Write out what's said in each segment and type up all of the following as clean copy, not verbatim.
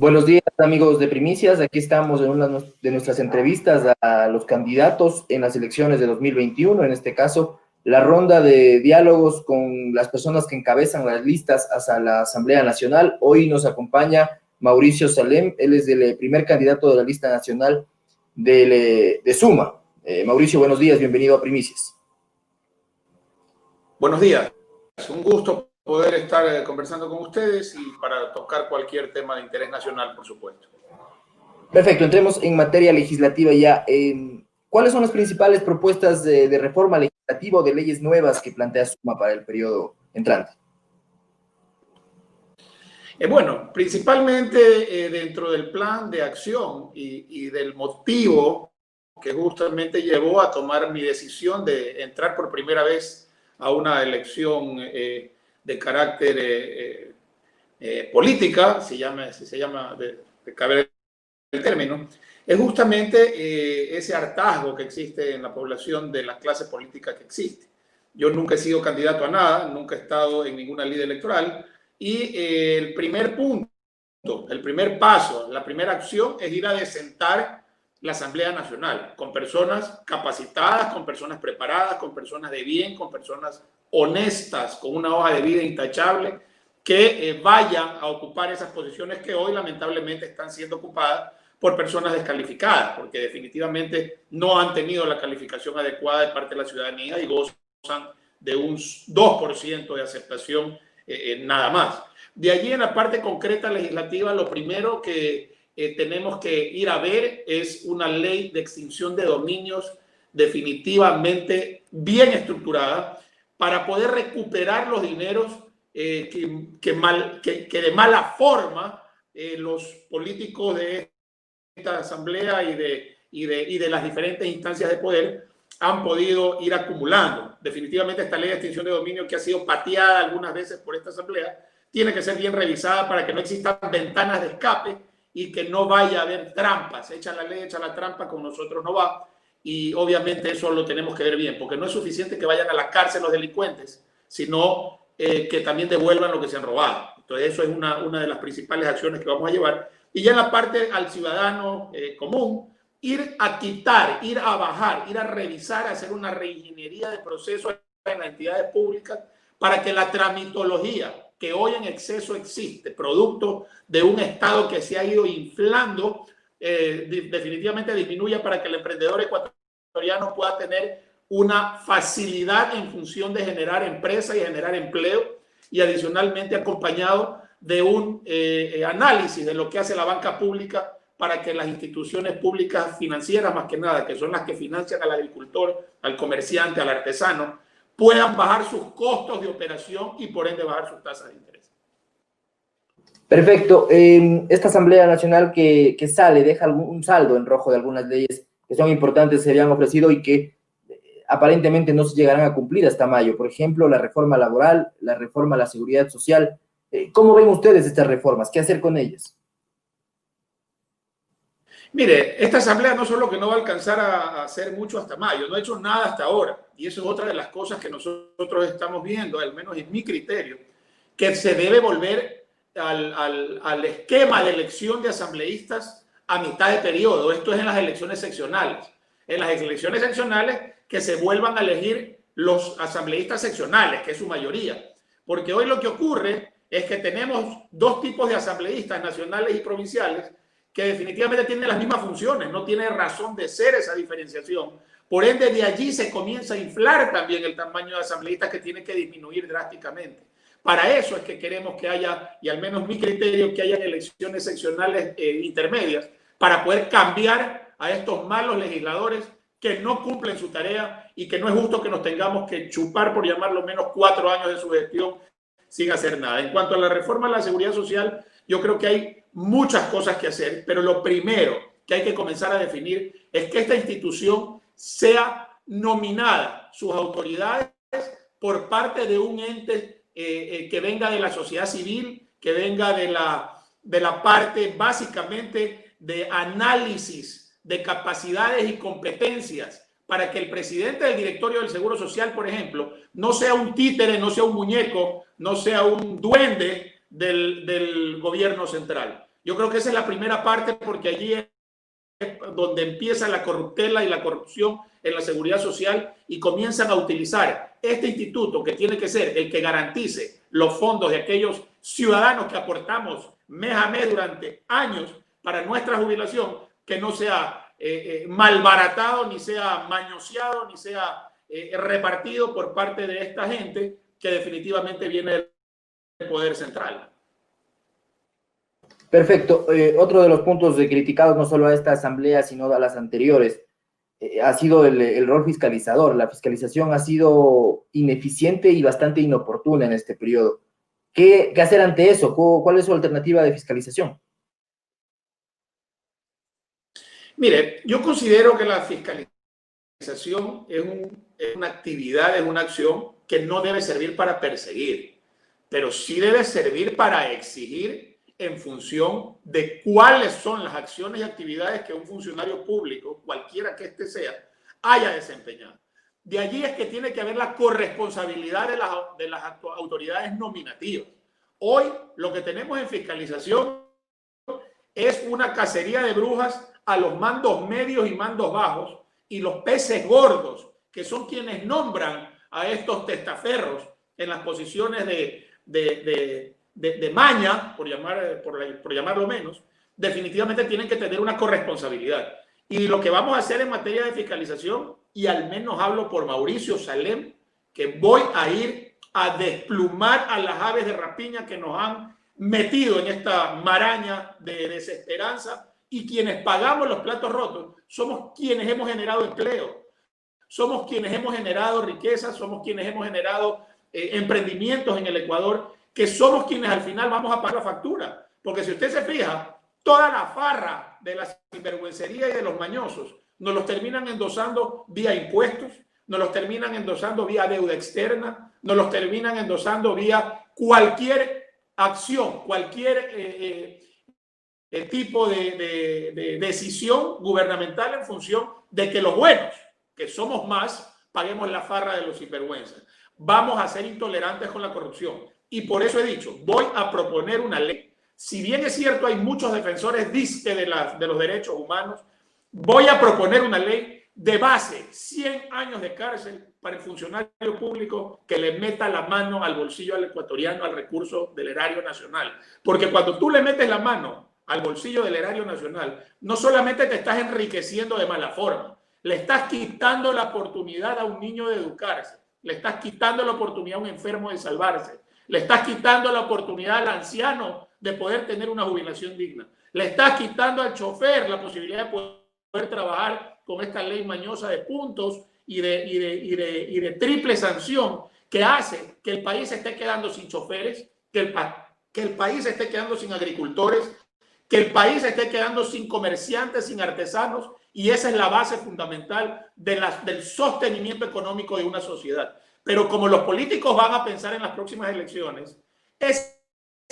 Buenos días, amigos de Primicias. Aquí estamos en una de nuestras entrevistas a los candidatos en las elecciones de 2021, en este caso, la ronda de diálogos con las personas que encabezan las listas hacia la Asamblea Nacional. Hoy nos acompaña Mauricio Salem, él es el primer candidato de la lista nacional de Suma. Mauricio, buenos días, bienvenido a Primicias. Buenos días, un gusto poder estar conversando con ustedes y para tocar cualquier tema de interés nacional, por supuesto. Perfecto, entremos en materia legislativa ya. ¿Cuáles son las principales propuestas de reforma legislativa o de leyes nuevas que plantea Suma para el periodo entrante? Bueno, principalmente dentro del plan de acción y del motivo que justamente llevó a tomar mi decisión de entrar por primera vez a una elección de carácter política, si se llama de caber el término, es justamente ese hartazgo que existe en la población de la clase política que existe. Yo nunca he sido candidato a nada, nunca he estado en ninguna lid electoral y el primer punto, el primer paso, la primera acción es ir a desentar la Asamblea Nacional con personas capacitadas, con personas preparadas, con personas de bien, con personas honestas, con una hoja de vida intachable, que vayan a ocupar esas posiciones que hoy lamentablemente están siendo ocupadas por personas descalificadas, porque definitivamente no han tenido la calificación adecuada de parte de la ciudadanía y gozan de un 2% de aceptación nada más. De allí en la parte concreta legislativa, lo primero que tenemos que ir a ver es una ley de extinción de dominios definitivamente bien estructurada para poder recuperar los dineros que de mala forma los políticos de esta asamblea y de las diferentes instancias de poder han podido ir acumulando. Definitivamente esta ley de extinción de dominio, que ha sido pateada algunas veces por esta asamblea, tiene que ser bien revisada para que no existan ventanas de escape y que no vaya a haber trampas. Echa la ley, echa la trampa, con nosotros no va. Y obviamente eso lo tenemos que ver bien, porque no es suficiente que vayan a la cárcel los delincuentes, sino que también devuelvan lo que se han robado. Entonces eso es una de las principales acciones que vamos a llevar. Y ya en la parte al ciudadano común, ir a quitar, ir a bajar, ir a revisar, hacer una reingeniería de procesos en las entidades públicas para que la tramitología que hoy en exceso existe, producto de un Estado que se ha ido inflando, definitivamente disminuya para que el emprendedor ecuatoriano pueda tener una facilidad en función de generar empresa y generar empleo, y adicionalmente acompañado de un análisis de lo que hace la banca pública para que las instituciones públicas financieras, más que nada, que son las que financian al agricultor, al comerciante, al artesano, puedan bajar sus costos de operación y por ende bajar sus tasas de interés. Perfecto. Esta Asamblea Nacional que sale deja un saldo en rojo de algunas leyes que son importantes, se habían ofrecido y que aparentemente no se llegarán a cumplir hasta mayo. Por ejemplo, la reforma laboral, la reforma a la seguridad social. ¿Cómo ven ustedes estas reformas? ¿Qué hacer con ellas? Mire, esta asamblea no solo que no va a alcanzar a hacer mucho hasta mayo, no ha hecho nada hasta ahora. Y eso es otra de las cosas que nosotros estamos viendo, al menos en mi criterio, que se debe volver al esquema de elección de asambleístas a mitad de periodo. Esto es en las elecciones seccionales. En las elecciones seccionales que se vuelvan a elegir los asambleístas seccionales, que es su mayoría. Porque hoy lo que ocurre es que tenemos dos tipos de asambleístas, nacionales y provinciales, que definitivamente tienen las mismas funciones, no tiene razón de ser esa diferenciación. Por ende, de allí se comienza a inflar también el tamaño de asambleístas, que tiene que disminuir drásticamente. Para eso es que queremos que haya, y al menos mi criterio, que haya elecciones seccionales intermedias, para poder cambiar a estos malos legisladores que no cumplen su tarea y que no es justo que nos tengamos que chupar, por llamarlo menos, 4 años de su gestión sin hacer nada. En cuanto a la reforma de la seguridad social, yo creo que hay muchas cosas que hacer, pero lo primero que hay que comenzar a definir es que esta institución sea nominada, sus autoridades, por parte de un ente que venga de la sociedad civil, que venga de la parte básicamente de análisis de capacidades y competencias, para que el presidente del directorio del Seguro Social, por ejemplo, no sea un títere, no sea un muñeco, no sea un duende del gobierno central. Yo creo que esa es la primera parte, porque allí es donde empieza la corruptela y la corrupción en la seguridad social, y comienzan a utilizar este instituto, que tiene que ser el que garantice los fondos de aquellos ciudadanos que aportamos mes a mes durante años para nuestra jubilación, que no sea malbaratado, ni sea mañoseado, ni sea repartido por parte de esta gente que definitivamente viene del poder central. Perfecto. Otro de los puntos criticados no solo a esta asamblea, sino a las anteriores, ha sido el rol fiscalizador. La fiscalización ha sido ineficiente y bastante inoportuna en este periodo. ¿Qué hacer ante eso? ¿Cuál es su alternativa de fiscalización? Mire, yo considero que la fiscalización es una actividad, es una acción que no debe servir para perseguir, pero sí debe servir para exigir en función de cuáles son las acciones y actividades que un funcionario público, cualquiera que éste sea, haya desempeñado. De allí es que tiene que haber la corresponsabilidad de las autoridades nominativas. Hoy lo que tenemos en fiscalización es una cacería de brujas a los mandos medios y mandos bajos, y los peces gordos, que son quienes nombran a estos testaferros en las posiciones de maña, por llamarlo menos, definitivamente tienen que tener una corresponsabilidad. Y lo que vamos a hacer en materia de fiscalización, y al menos hablo por Mauricio Salem, que voy a ir a desplumar a las aves de rapiña que nos han metido en esta maraña de desesperanza, y quienes pagamos los platos rotos somos quienes hemos generado empleo, somos quienes hemos generado riqueza, somos quienes hemos generado emprendimientos en el Ecuador, que somos quienes al final vamos a pagar la factura. Porque si usted se fija, toda la farra de la sinvergüencería y de los mañosos nos los terminan endosando vía impuestos, nos los terminan endosando vía deuda externa, nos los terminan endosando vía cualquier acción, cualquier tipo de decisión gubernamental en función de que los buenos, que somos más, paguemos la farra de los sinvergüenzas. Vamos a ser intolerantes con la corrupción. Y por eso he dicho, voy a proponer una ley. Si bien es cierto, hay muchos defensores de los derechos humanos, voy a proponer una ley de base, 100 años de cárcel para el funcionario público que le meta la mano al bolsillo al ecuatoriano, al recurso del erario nacional. Porque cuando tú le metes la mano al bolsillo del erario nacional, no solamente te estás enriqueciendo de mala forma, le estás quitando la oportunidad a un niño de educarse, le estás quitando la oportunidad a un enfermo de salvarse, le estás quitando la oportunidad al anciano de poder tener una jubilación digna, le estás quitando al chofer la posibilidad de poder trabajar con esta ley mañosa de puntos y de triple sanción, que hace que el país se esté quedando sin choferes, que el país se esté quedando sin agricultores, que el país se esté quedando sin comerciantes, sin artesanos, y esa es la base fundamental del sostenimiento económico de una sociedad. Pero como los políticos van a pensar en las próximas elecciones, ese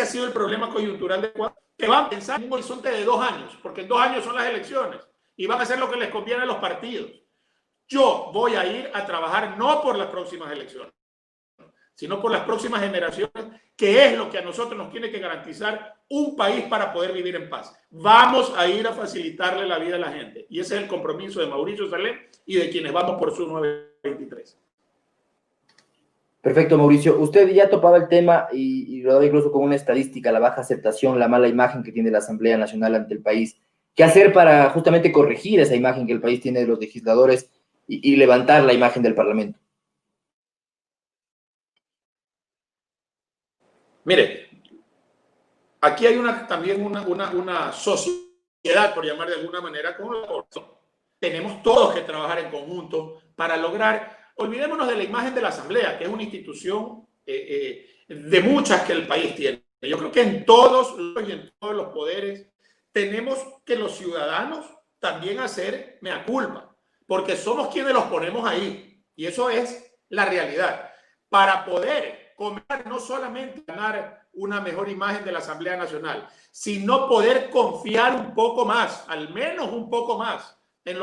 ha sido el problema coyuntural de Ecuador, que van a pensar en un horizonte de 2 años, porque en 2 años son las elecciones, y van a hacer lo que les conviene a los partidos. Yo voy a ir a trabajar no por las próximas elecciones, sino por las próximas generaciones, que es lo que a nosotros nos tiene que garantizar un país para poder vivir en paz. Vamos a ir a facilitarle la vida a la gente. Y ese es el compromiso de Mauricio Salem y de quienes vamos por su 923. Perfecto, Mauricio. Usted ya topaba el tema y lo daba incluso con una estadística, la baja aceptación, la mala imagen que tiene la Asamblea Nacional ante el país. ¿Qué hacer para justamente corregir esa imagen que el país tiene de los legisladores y levantar la imagen del Parlamento? Mire, aquí hay también una sociedad, por llamar de alguna manera, con la corrupción. Tenemos todos que trabajar en conjunto para lograr. Olvidémonos de la imagen de la Asamblea, que es una institución de muchas que el país tiene. Yo creo que en todos los poderes tenemos que los ciudadanos también hacer mea culpa, porque somos quienes los ponemos ahí. Y eso es la realidad. Para poder no solamente ganar una mejor imagen de la Asamblea Nacional, sino poder confiar un poco más, al menos un poco más, en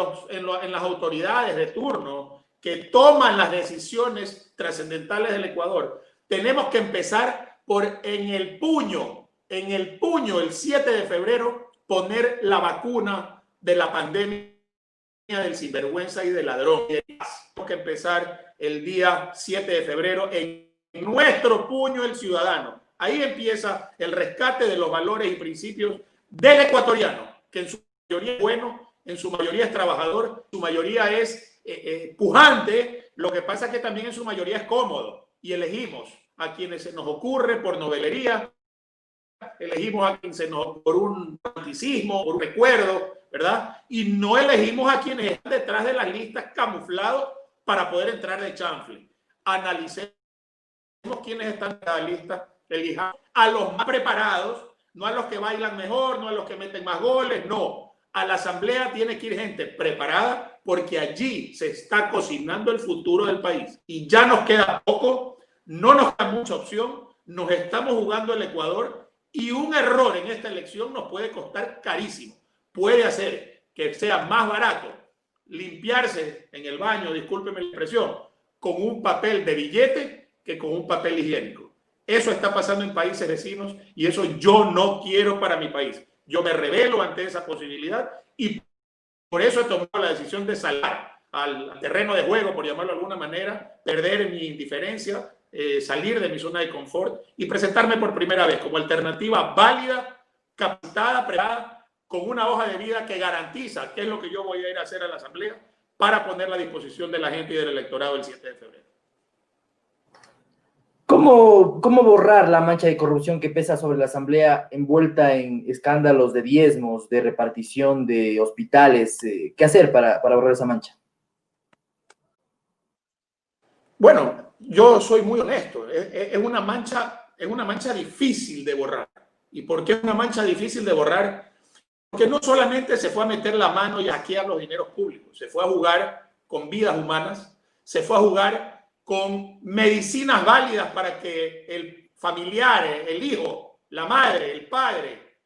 las autoridades de turno que toman las decisiones trascendentales del Ecuador. Tenemos que empezar por en el puño en el puño el 7 de febrero poner la vacuna de la pandemia del sinvergüenza y del ladrón. Tenemos que empezar el día 7 de febrero en nuestro puño el ciudadano. Ahí empieza el rescate de los valores y principios del ecuatoriano, que en su mayoría es bueno, en su mayoría es trabajador, en su mayoría es pujante. Lo que pasa es que también en su mayoría es cómodo y elegimos a quienes se nos ocurre por novelería, elegimos a quienes se nos por un romanticismo, por un recuerdo, ¿verdad? Y no elegimos a quienes están detrás de las listas camuflados para poder entrar de chanfle. Analicemos quiénes están en la lista, elijamos a los más preparados, no a los que bailan mejor, no a los que meten más goles, no. A la asamblea tiene que ir gente preparada porque allí se está cocinando el futuro del país. Y ya nos queda poco, no nos queda mucha opción, nos estamos jugando el Ecuador y un error en esta elección nos puede costar carísimo. Puede hacer que sea más barato limpiarse en el baño, discúlpeme la expresión, con un papel de billete que con un papel higiénico. Eso está pasando en países vecinos y eso yo no quiero para mi país. Yo me rebelo ante esa posibilidad y por eso he tomado la decisión de salir al terreno de juego, por llamarlo de alguna manera, perder mi indiferencia, salir de mi zona de confort y presentarme por primera vez como alternativa válida, capacitada, preparada, con una hoja de vida que garantiza qué es lo que yo voy a ir a hacer a la asamblea para ponerla a disposición de la gente y del electorado el 7 de febrero. ¿Cómo borrar la mancha de corrupción que pesa sobre la Asamblea envuelta en escándalos de diezmos, de repartición de hospitales? ¿Qué hacer para borrar esa mancha? Bueno, yo soy muy honesto. Es una mancha difícil de borrar. ¿Y por qué es una mancha difícil de borrar? Porque no solamente se fue a meter la mano y a hackear los dineros públicos, se fue a jugar con vidas humanas, se fue a jugar con medicinas válidas para que el familiar, el hijo, la madre, el padre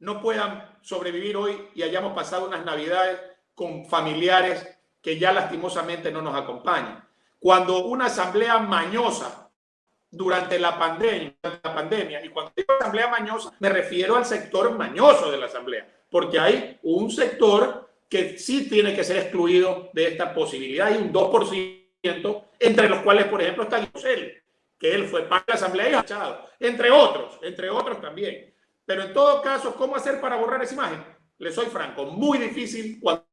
no puedan sobrevivir hoy y hayamos pasado unas navidades con familiares que ya lastimosamente no nos acompañan. Cuando una asamblea mañosa durante la pandemia, y cuando digo asamblea mañosa me refiero al sector mañoso de la asamblea, porque hay un sector que sí tiene que ser excluido de esta posibilidad. Hay un 2%, entre los cuales, por ejemplo, está Guillermo, que él fue parte de la asamblea y echado, entre otros también. Pero en todo caso, ¿cómo hacer para borrar esa imagen? Le soy franco, muy difícil cuando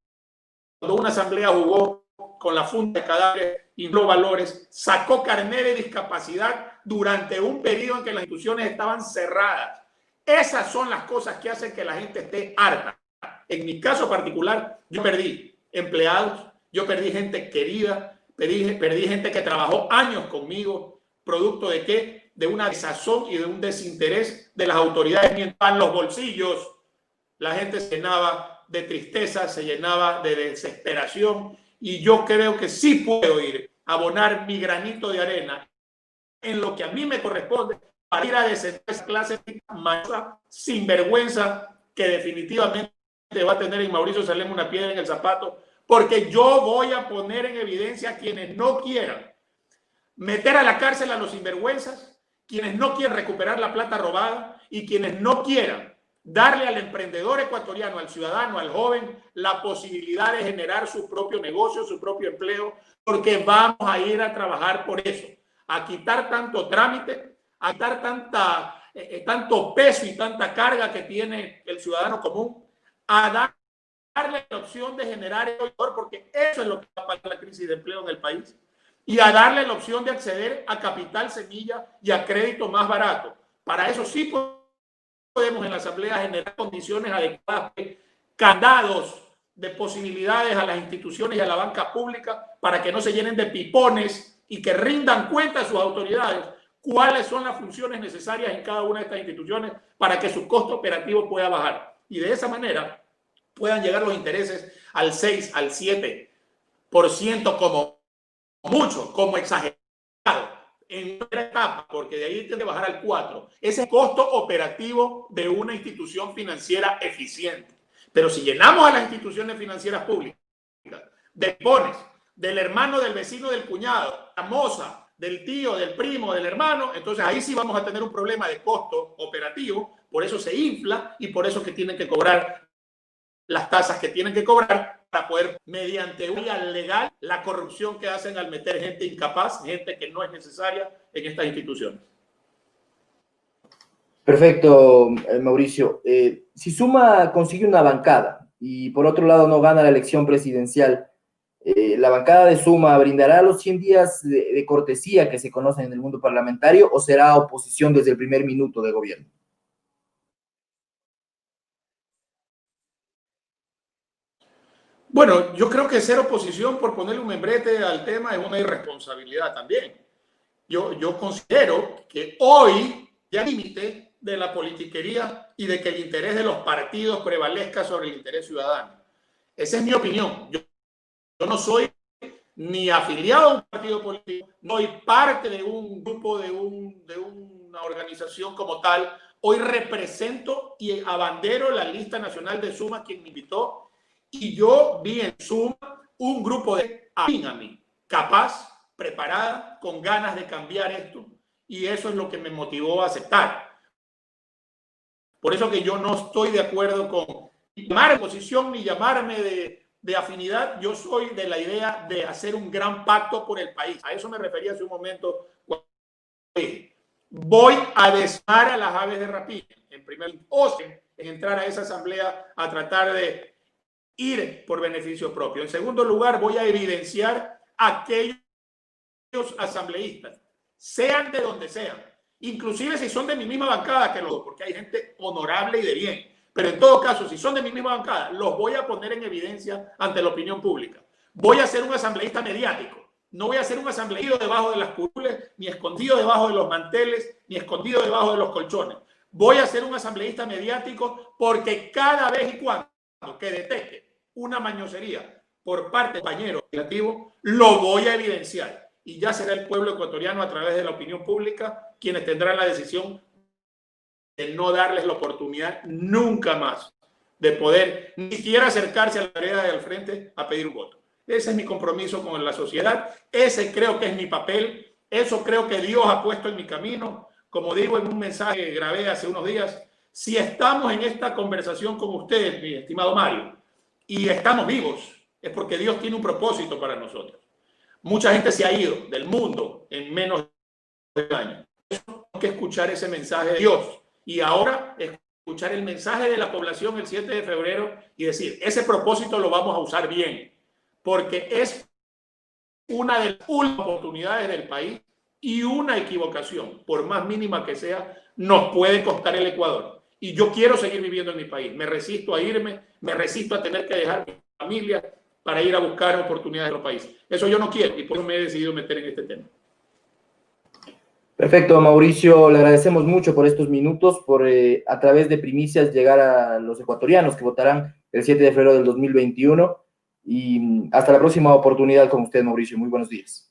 una asamblea jugó con la funda de cadáveres y no valores, sacó carnet de discapacidad durante un periodo en que las instituciones estaban cerradas. Esas son las cosas que hacen que la gente esté harta. En mi caso particular, yo perdí empleados, yo perdí gente querida, perdí gente que trabajó años conmigo, producto de qué? De una desazón y de un desinterés de las autoridades mientras en los bolsillos la gente se llenaba de tristeza, se llenaba de desesperación, y yo creo que sí puedo ir a abonar mi granito de arena en lo que a mí me corresponde para ir a descender esa clase mayosa, sinvergüenza, que definitivamente va a tener en Mauricio Salem una piedra en el zapato, porque yo voy a poner en evidencia a quienes no quieran meter a la cárcel a los sinvergüenzas, quienes no quieran recuperar la plata robada y quienes no quieran darle al emprendedor ecuatoriano, al ciudadano, al joven, la posibilidad de generar su propio negocio, su propio empleo, porque vamos a ir a trabajar por eso, a quitar tanto trámite, a quitar tanto peso y tanta carga que tiene el ciudadano común, a darle la opción de generar empleo, porque eso es lo que va a pasar la crisis de empleo en el país, y a darle la opción de acceder a capital semilla y a crédito más barato. Para eso sí podemos en la asamblea generar condiciones adecuadas, candados de posibilidades a las instituciones y a la banca pública para que no se llenen de pipones y que rindan cuenta a sus autoridades cuáles son las funciones necesarias en cada una de estas instituciones para que su costo operativo pueda bajar. Y de esa manera puedan llegar los intereses al 6, al 7% como mucho, como exagerado en una etapa, porque de ahí tiene que bajar al 4%. Ese costo operativo de una institución financiera eficiente. Pero si llenamos a las instituciones financieras públicas de pipones, del hermano, del vecino, del cuñado, la moza, del tío, del primo, del hermano, entonces ahí sí vamos a tener un problema de costo operativo, por eso se infla y por eso que tienen que cobrar las tasas que tienen que cobrar para poder, mediante una vía legal, la corrupción que hacen al meter gente incapaz, gente que no es necesaria en estas instituciones. Perfecto, Mauricio. Si Suma consigue una bancada y por otro lado no gana la elección presidencial, ¿la bancada de Suma brindará los 100 días de cortesía que se conocen en el mundo parlamentario o será oposición desde el primer minuto de gobierno? Bueno, yo creo que ser oposición por ponerle un membrete al tema es una irresponsabilidad también. Yo considero que hoy ya límite de la politiquería y de que el interés de los partidos prevalezca sobre el interés ciudadano. Esa es mi opinión. Yo no soy ni afiliado a un partido político, no soy parte de un grupo, de una organización como tal. Hoy represento y abandero la lista nacional de Suma, quien me invitó, y yo vi en Suma un grupo de afín a mí, capaz, preparada, con ganas de cambiar esto, y eso es lo que me motivó a aceptar. Por eso que yo no estoy de acuerdo con llamar oposición ni llamarme de afinidad. Yo soy de la idea de hacer un gran pacto por el país. A eso me refería hace un momento. Voy a desmar a las aves de rapiña, en primer lugar, en entrar a esa asamblea a tratar de ir por beneficio propio. En segundo lugar, voy a evidenciar a aquellos asambleístas, sean de donde sean, inclusive si son de mi misma bancada que los, porque hay gente honorable y de bien, pero en todo caso, si son de mi misma bancada, los voy a poner en evidencia ante la opinión pública. Voy a ser un asambleísta mediático, no voy a ser un asambleísta debajo de las curules, ni escondido debajo de los manteles, ni escondido debajo de los colchones. Voy a ser un asambleísta mediático porque cada vez y cuando que detecte una mañosería por parte del compañero legislativo, lo voy a evidenciar. Y ya será el pueblo ecuatoriano, a través de la opinión pública, quienes tendrán la decisión de no darles la oportunidad nunca más de poder ni siquiera acercarse a la vereda del frente a pedir un voto. Ese es mi compromiso con la sociedad, ese creo que es mi papel, eso creo que Dios ha puesto en mi camino. Como digo en un mensaje que grabé hace unos días, si estamos en esta conversación con ustedes, mi estimado Mario, y estamos vivos, es porque Dios tiene un propósito para nosotros. Mucha gente se ha ido del mundo en menos de un año. Tenemos que escuchar ese mensaje de Dios y ahora escuchar el mensaje de la población el 7 de febrero y decir, ese propósito lo vamos a usar bien, porque es una de las últimas oportunidades del país y una equivocación, por más mínima que sea, nos puede costar el Ecuador. Y yo quiero seguir viviendo en mi país. Me resisto a irme, me resisto a tener que dejar mi familia para ir a buscar oportunidades en otro país. Eso yo no quiero y por eso me he decidido meter en este tema. Perfecto, Mauricio, le agradecemos mucho por estos minutos, por a través de primicias llegar a los ecuatorianos que votarán el 7 de febrero del 2021 y hasta la próxima oportunidad con usted, Mauricio. Muy buenos días.